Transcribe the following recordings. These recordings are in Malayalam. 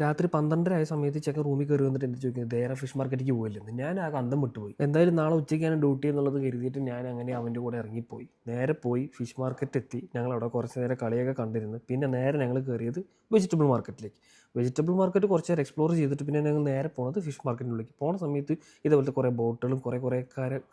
രാത്രി 12:30 ആയ സമയത്ത് ചെക്കൻ റൂമിൽ കയറി വന്നിട്ട് എന്ത് ചോദിക്കുന്നത്, നേരെ ഫിഷ് മാർക്കറ്റിലേക്ക് പോയില്ലെന്ന്. ഞാൻ ആ അന്തം വിട്ടുപോയി. എന്തായാലും നാളെ ഉച്ചയ്ക്കാണ് ഡ്യൂട്ടി എന്നുള്ളത് കരുതിയിട്ട് ഞാൻ അങ്ങനെ അവൻ്റെ കൂടെ ഇറങ്ങിപ്പോയി. നേരെ പോയി ഫിഷ് മാർക്കറ്റ് എത്തി. ഞങ്ങൾ അവിടെ കുറച്ച് നേരം കളിയൊക്കെ കണ്ടിരുന്നു. പിന്നെ നേരെ ഞങ്ങൾ കയറിയത് വെജിറ്റബിൾ മാർക്കറ്റിലേക്ക്. വെജിറ്റബിൾ മാർക്കറ്റ് കുറച്ച് നേരം എക്സ്പ്ലോർ ചെയ്തിട്ട് പിന്നെ ഞങ്ങൾ നേരെ പോകുന്നത് ഫിഷ് മാർക്കറ്റിനുള്ളിലേക്ക്. പോണ സമയത്ത് ഇതേപോലത്തെ കുറേ ബോട്ടുകളും കുറേ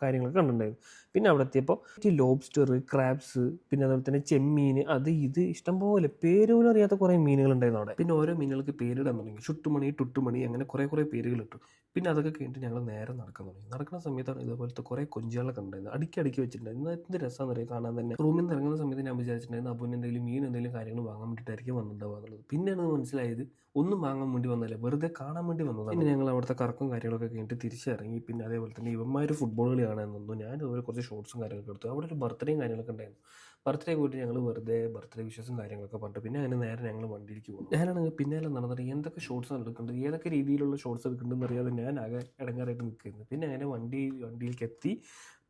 കാര്യങ്ങളൊക്കെ കണ്ടിട്ടുണ്ടായിരുന്നു. പിന്നെ അവിടെ എത്തിയപ്പോൾ ലോബ്സ്റ്റർ, ക്രാബ്സ്, പിന്നെ അതുപോലെ തന്നെ ചെമ്മീൻ, അത് ഇത് ഇഷ്ടംപോലെ പേര് പോലും അറിയാത്ത കുറേ മീനുകളുണ്ടായിരുന്നു അവിടെ. പിന്നെ ഓരോ മീനുകൾക്ക് പേരിടാൻ തുടങ്ങി. ചുട്ടുമണി, ടുട്ടുമണി, അങ്ങനെ കുറേ പേരുകൾ ഇട്ടു. പിന്നെ അതൊക്കെ കഴിഞ്ഞിട്ട് ഞങ്ങൾ നേരെ നടക്കാൻ തുടങ്ങി. നടക്കുന്ന സമയത്താണ് ഇതേപോലത്തെ കുറേ കൊഞ്ചുകളൊക്കെ ഉണ്ടായിരുന്നു. അടുക്കി വെച്ചിട്ടുണ്ടായിരുന്നു. എന്ത് രസമാണെന്ന് അറിയാം കാണാൻ തന്നെ. റൂമിൽ നിന്ന് ഇറങ്ങുന്ന സമയത്ത് ഞാൻ വിചാരിച്ചിട്ടുണ്ടായിരുന്നു അബുവിന് എന്തെങ്കിലും മീൻ എന്തെങ്കിലും കാര്യങ്ങൾ വാങ്ങാൻ വേണ്ടിയിട്ടായിരിക്കും വന്നിട്ടുണ്ടാവുക എന്നുള്ളത്. പിന്നെയാണ് മനസ്സിലായത് ഒന്നും വാങ്ങാൻ വേണ്ടി വന്നതല്ല, വെറുതെ കാണാൻ വേണ്ടി വന്നതാണ്. പിന്നെ ഞങ്ങൾ അവിടുത്തെ കറക്കും കാര്യങ്ങളൊക്കെ കഴിഞ്ഞിട്ട് തിരിച്ചിറങ്ങി. പിന്നെ അതേപോലെ തന്നെ ഇവന്മാർ ഫുട്ബോൾ കളി കാണാൻ നിന്നു. ഞാൻ അതുപോലെ കുറച്ച് ഷോർട്സും കാര്യങ്ങളൊക്കെ എടുത്തു. അവിടെ ഒരു ബർത്ത്ഡേയും കാര്യങ്ങളൊക്കെ ഉണ്ടായിരുന്നു. ബർത്ത്ഡേ പോയിട്ട് ഞങ്ങൾ വെറുതെ ബർത്ത്ഡേ വിഷസും കാര്യങ്ങളൊക്കെ പറഞ്ഞു. പിന്നെ അതിന് നേരെ ഞങ്ങൾ വണ്ടിയിലേക്ക് പോകും. ഞാനാണെങ്കിൽ പിന്നാലെ നടന്നിട്ട് എന്തൊക്കെ ഷോർട്സ് എടുക്കുന്നുണ്ട്, ഏതൊക്കെ രീതിയിലുള്ള ഷോർട്സ് എടുക്കുന്നുണ്ടെന്ന് അറിയാതെ ഞാൻ ആകെ ഇടങ്ങാറായിട്ട് നിൽക്കുന്നു. പിന്നെ അങ്ങനെ വണ്ടിയിലേക്ക് എത്തി.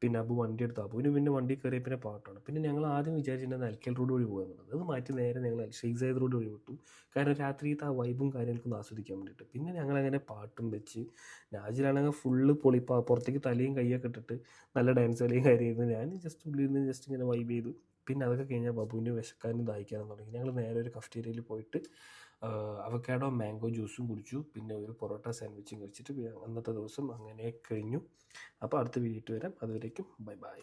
പിന്നെ അബു വണ്ടി എടുത്തു. അബുവിന് പിന്നെ വണ്ടി കയറിയ പിന്നെ പാട്ടാണ്. പിന്നെ ഞങ്ങൾ ആദ്യം വിചാരിച്ചിട്ടുണ്ടെങ്കിൽ അൽക്കൽ റോഡ് വഴി പോകുക എന്നുള്ളത്. അത് മാറ്റി നേരെ ഞങ്ങൾ ഷെയ്ഖ് സയ്യിദ് റോഡ് വഴി വിട്ടു. കാരണം രാത്രിയിലത്തെ ആ വൈബും കാര്യങ്ങളൊക്കെ ഒന്ന് ആസ്വദിക്കാൻ വേണ്ടിയിട്ട്. പിന്നെ ഞങ്ങളങ്ങനെ പാട്ടും വെച്ച്, നാജിലാണെങ്കിൽ ഫുള്ള് പുറത്തേക്ക് തലയും കൈയൊക്കെ ഇട്ടിട്ട് നല്ല ഡാൻസ് കളിയും കാര്യമായിരുന്നു. ഞാൻ ജസ്റ്റ് ഉള്ളിൽ നിന്ന് ജസ്റ്റ് ഇങ്ങനെ വൈബ് ചെയ്തു. പിന്നെ അതൊക്കെ കഴിഞ്ഞാൽ ബബുവിന് വിശക്കാനും ദാഹിക്കാനും തുടങ്ങി. ഞങ്ങൾ നേരെ ഒരു കഫ്റ്റീരിയയിൽ പോയിട്ട് അവക്കാഡോ മാംഗോ ജ്യൂസും കുടിച്ചു. പിന്നെ ഒരു പൊറോട്ട സാൻഡ്വിച്ചും കഴിച്ചിട്ട് അന്നത്തെ ദിവസം അങ്ങനെ കഴിഞ്ഞു. അപ്പോൾ അടുത്ത വീഡിയോ വരാം. അതുവരേക്കും ബൈ ബൈ.